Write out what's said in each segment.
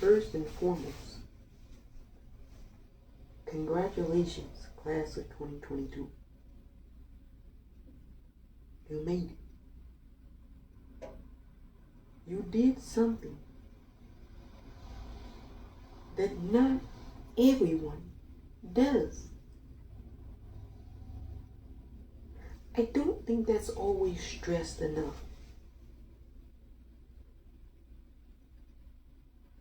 First and foremost, congratulations, class of 2022. You made it. You did something that not everyone does. I don't think that's always stressed enough.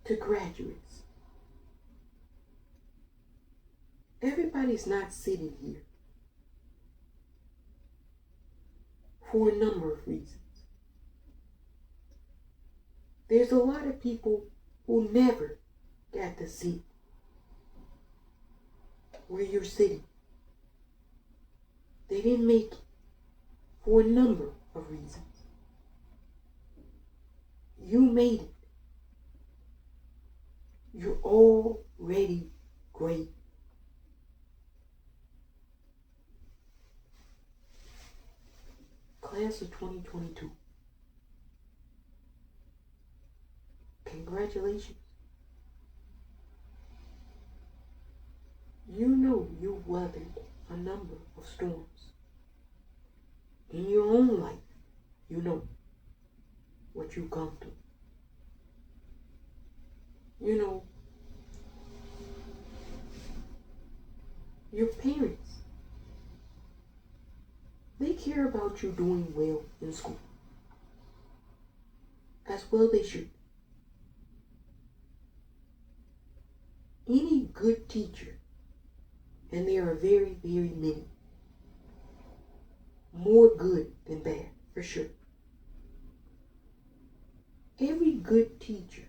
To graduates, everybody's not sitting here for a number of reasons. There's a lot of people who never got to sit where you're sitting. They didn't make it for a number of reasons. You made it. You're already great. Class of 2022. Congratulations. You know you weathered a number of storms. In your own life, you know what you've gone through. You know, your parents, they care about you doing well in school. As well they should. Any good teacher, and there are very, very many, more good than bad, for sure. Every good teacher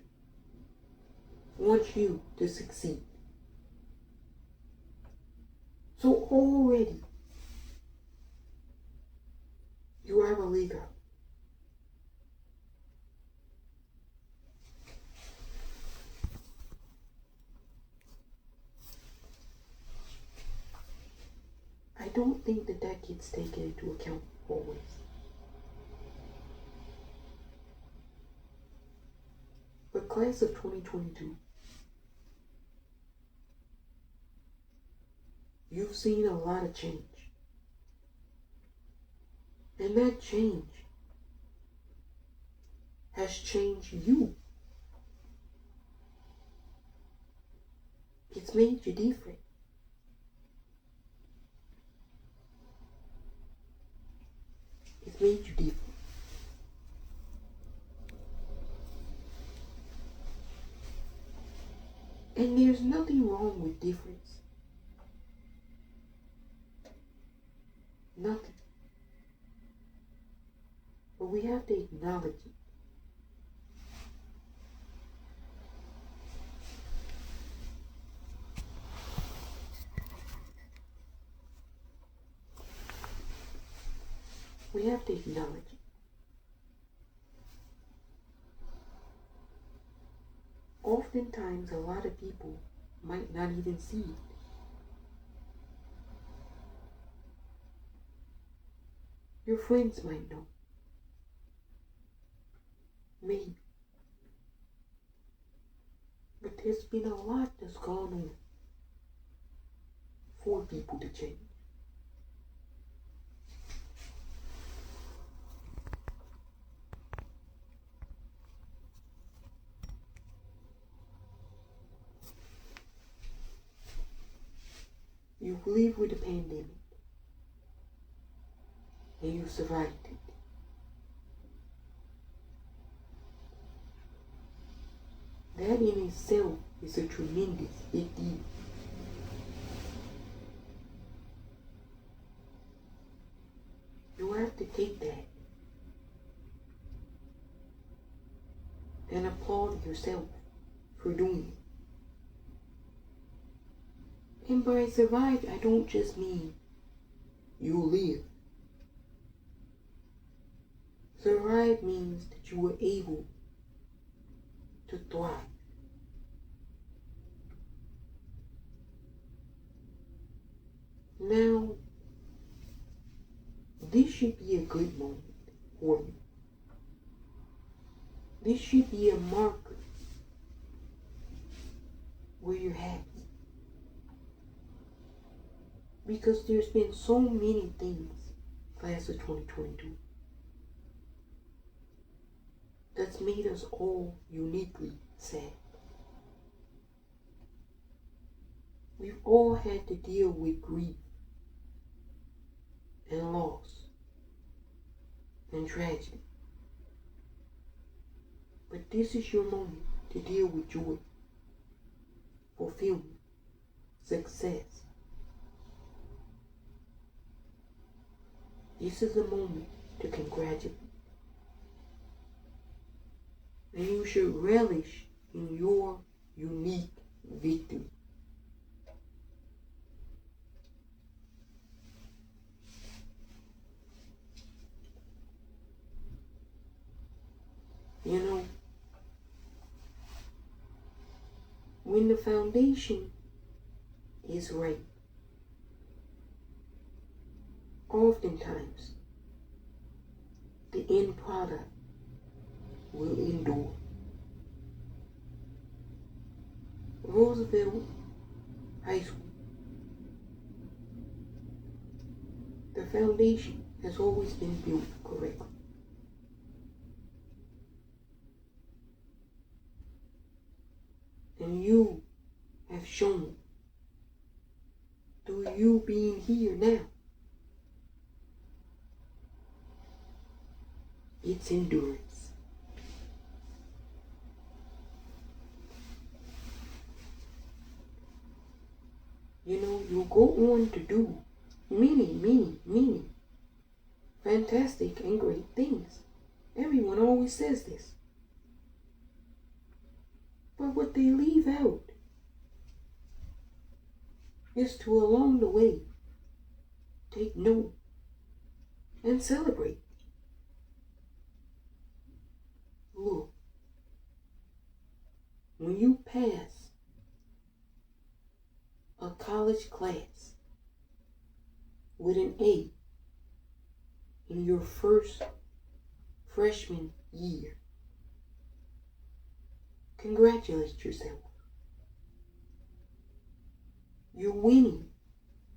wants you to succeed. So already, you have a leg up. I don't think that gets taken into account always. But class of 2022, you've seen a lot of change. And that change has changed you. It's made you different. It's made you different. And there's nothing wrong with difference. Nothing. But we have to acknowledge it. We have to acknowledge it. Oftentimes, a lot of people might not even see it. Your friends might know. Maybe. But there's been a lot that's gone on for people to change. You lived with the pandemic, and you survived it. That in itself is a tremendous big deal. You have to take that and applaud yourself for doing it. And by survived, I don't just mean you live. Survive means that you were able to thrive. Now, this should be a good moment for you. This should be a marker where you're happy. Because there's been so many things, class of 2022, that's made us all uniquely sad. We've all had to deal with grief and loss and tragedy. But this is your moment to deal with joy, fulfillment, success. This is the moment to congratulate. And you should relish in your unique victory. You know, when the foundation is right, oftentimes the end product will endure. Roosevelt High School. The foundation has always been built correctly. And you have shown through you being here now its endurance. You know, you'll go on to do many fantastic and great things. Everyone always says this. But what they leave out is to, along the way, take note and celebrate. Look, when you pass a college class with an A in your first freshman year, congratulate yourself. You're winning.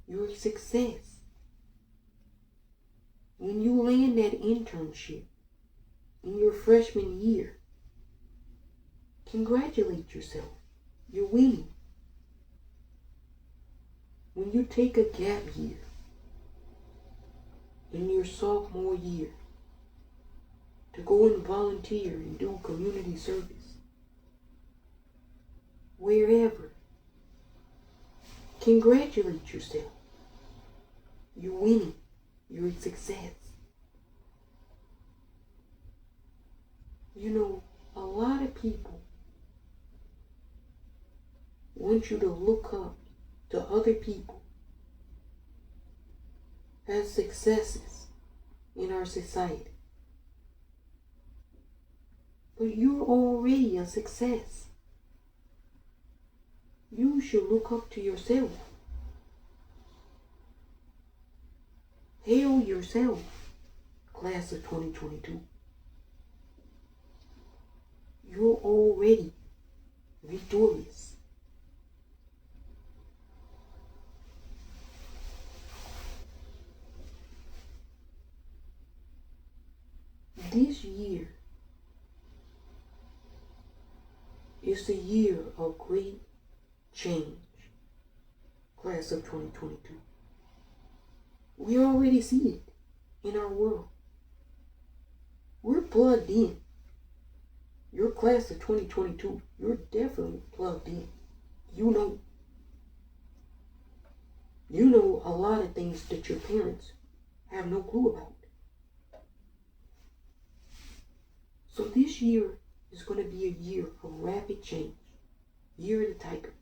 You're a success. When you land that internship in your freshman year, congratulate yourself. You're winning. When you take a gap year in your sophomore year to go and volunteer and do community service, wherever, congratulate yourself. You're winning. You're a success. You know, a lot of people want you to look up to other people as successes in our society. But you're already a success. You should look up to yourself. Hail yourself, class of 2022. You're already victorious. This year is the year of great change, class of 2022. We already see it in our world. We're plugged in. Your class of 2022, you're definitely plugged in. You know a lot of things that your parents have no clue about. So this year is going to be a year of rapid change. Year of the tiger.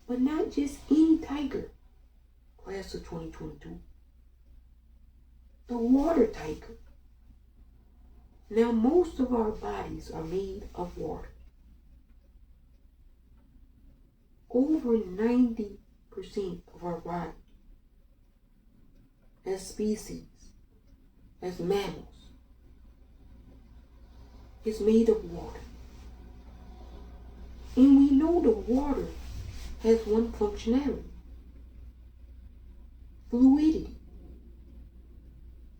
But not just any tiger, class of 2022. The water tiger. Now, most of our bodies are made of water. Over 90% of our body, as species, as mammals, is made of water. And we know the water has one functionality. Fluidity.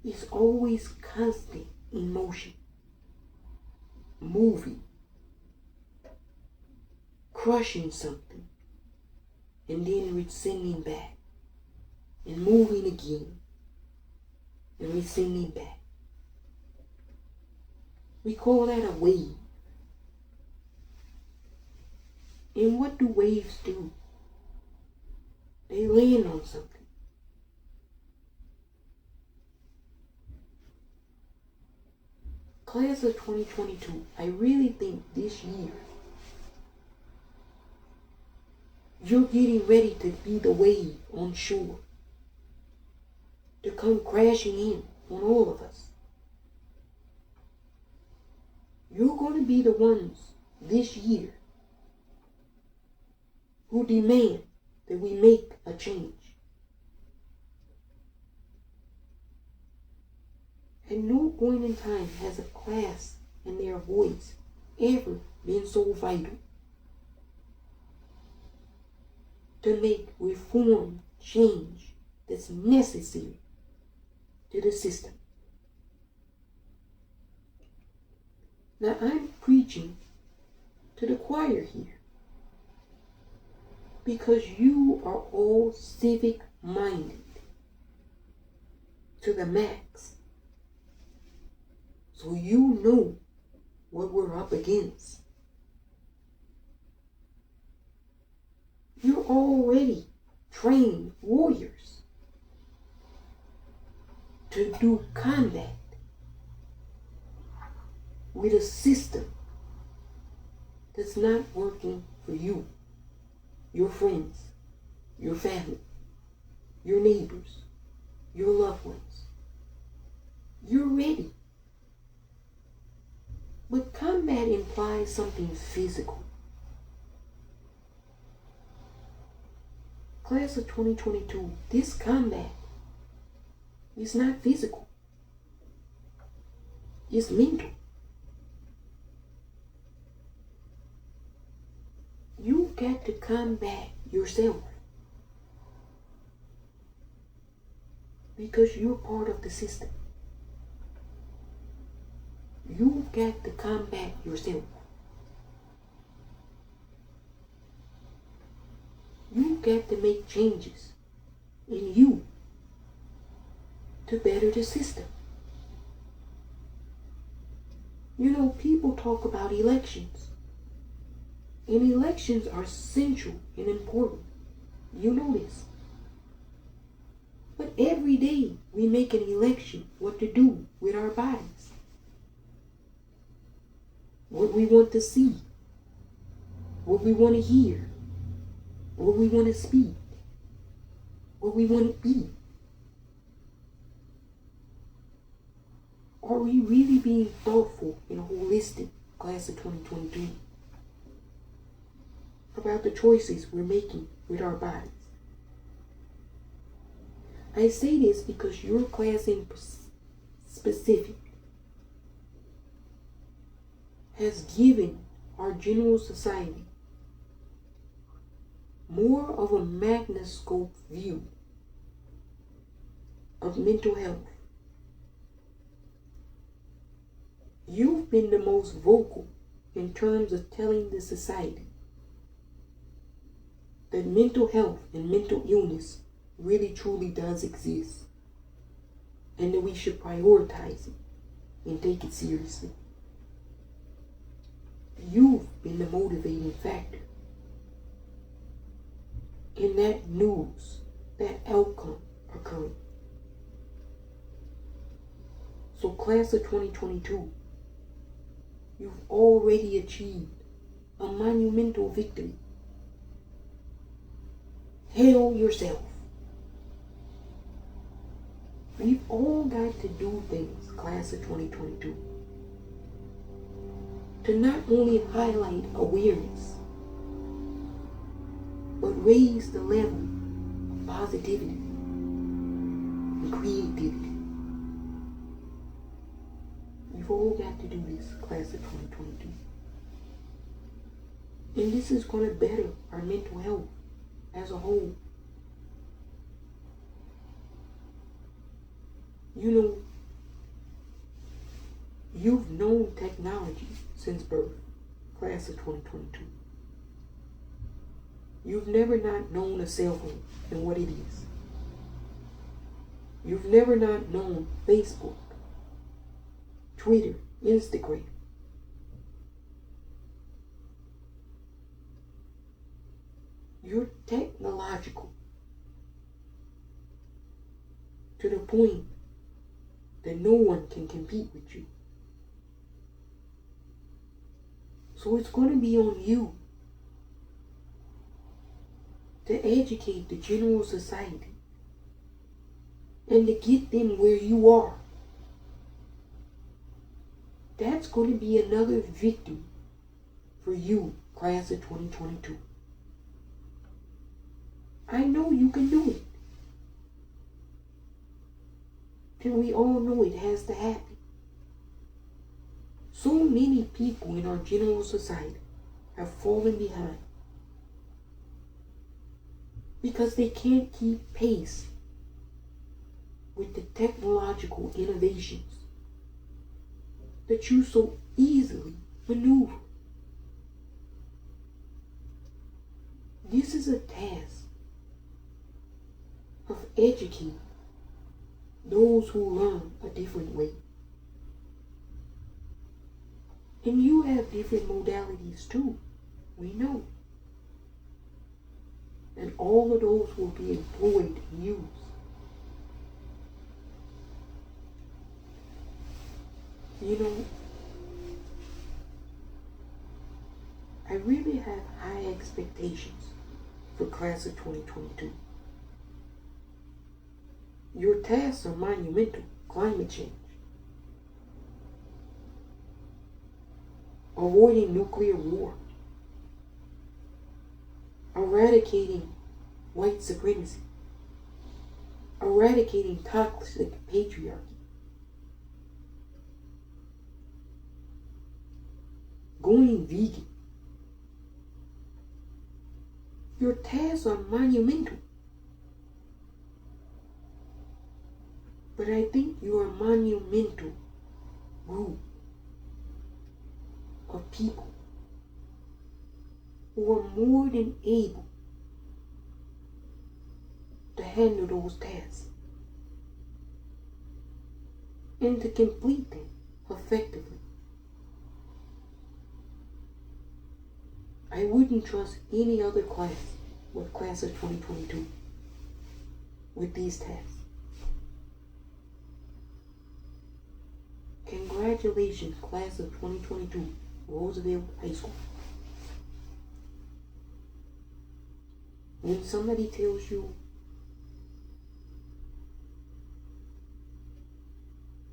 It's always constant in motion. Moving. Crushing something. And then rescinding back. And moving again. And rescinding back. We call that a wave. And what do waves do? They land on something. Class of 2022, I really think this year you're getting ready to be the wave on shore, to come crashing in on all of us. You're going to be the ones this year who demand that we make a change. At no point in time has a class and their voice ever been so vital to make reform change that's necessary to the system. Now I'm preaching to the choir here because you are all civic minded to the max. So you know what we're up against. You're already trained warriors to do combat with a system that's not working for you, your friends, your family, your neighbors, your loved ones. You're ready. But combat implies something physical. Class of 2022, this combat is not physical. It's mental. You've got to combat yourself because you're part of the system. You've got to combat yourself. You've got to make changes in you to better the system. You know, people talk about elections. And elections are essential and important. You know this. But every day we make an election what to do with our bodies. What we want to see, what we want to hear, what we want to speak, what we want to be. Are we really being thoughtful and holistic, class of 2022, about the choices we're making with our bodies? I say this because your class in specific has given our general society more of a magnascope view of mental health. You've been the most vocal in terms of telling the society that mental health and mental illness really truly does exist, and that we should prioritize it and take it seriously. You've been the motivating factor in that news, that outcome occurring. So class of 2022, you've already achieved a monumental victory. Hail yourself. We've all got to do things, class of 2022, to not only highlight awareness, but raise the level of positivity and creativity. We've all got to do this, class of 2022. And this is going to better our mental health as a whole. You know, you've known technology since birth, class of 2022. You've never not known a cell phone and what it is. You've never not known Facebook, Twitter, Instagram. You're technological to the point that no one can compete with you. So it's going to be on you to educate the general society and to get them where you are. That's going to be another victory for you, class of 2022. I know you can do it. And we all know it has to happen. So many people in our general society have fallen behind because they can't keep pace with the technological innovations that you so easily maneuver. This is a task of educating those who learn a different way. And you have different modalities too, we know. And all of those will be employed and used. You know, I really have high expectations for class of 2022. Your tasks are monumental. Climate change, avoiding nuclear war, eradicating white supremacy, eradicating toxic patriarchy, going vegan. Your tasks are monumental. But I think you are a monumental group of people who are more than able to handle those tasks and to complete them effectively. I wouldn't trust any other class with class of 2022 with these tasks. Congratulations, class of 2022, Roosevelt High School. When somebody tells you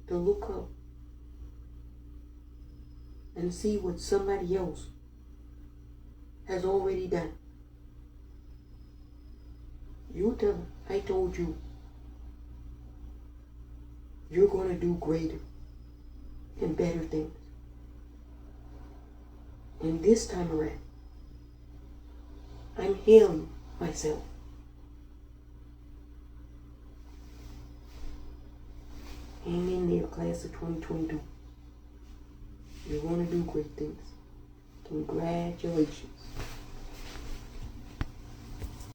to look up and see what somebody else has already done, you tell them, I told you, you're going to do greater and better things. And this time around, I'm hailing myself. Hang in there, class of 2022. You're going to do great things. Congratulations.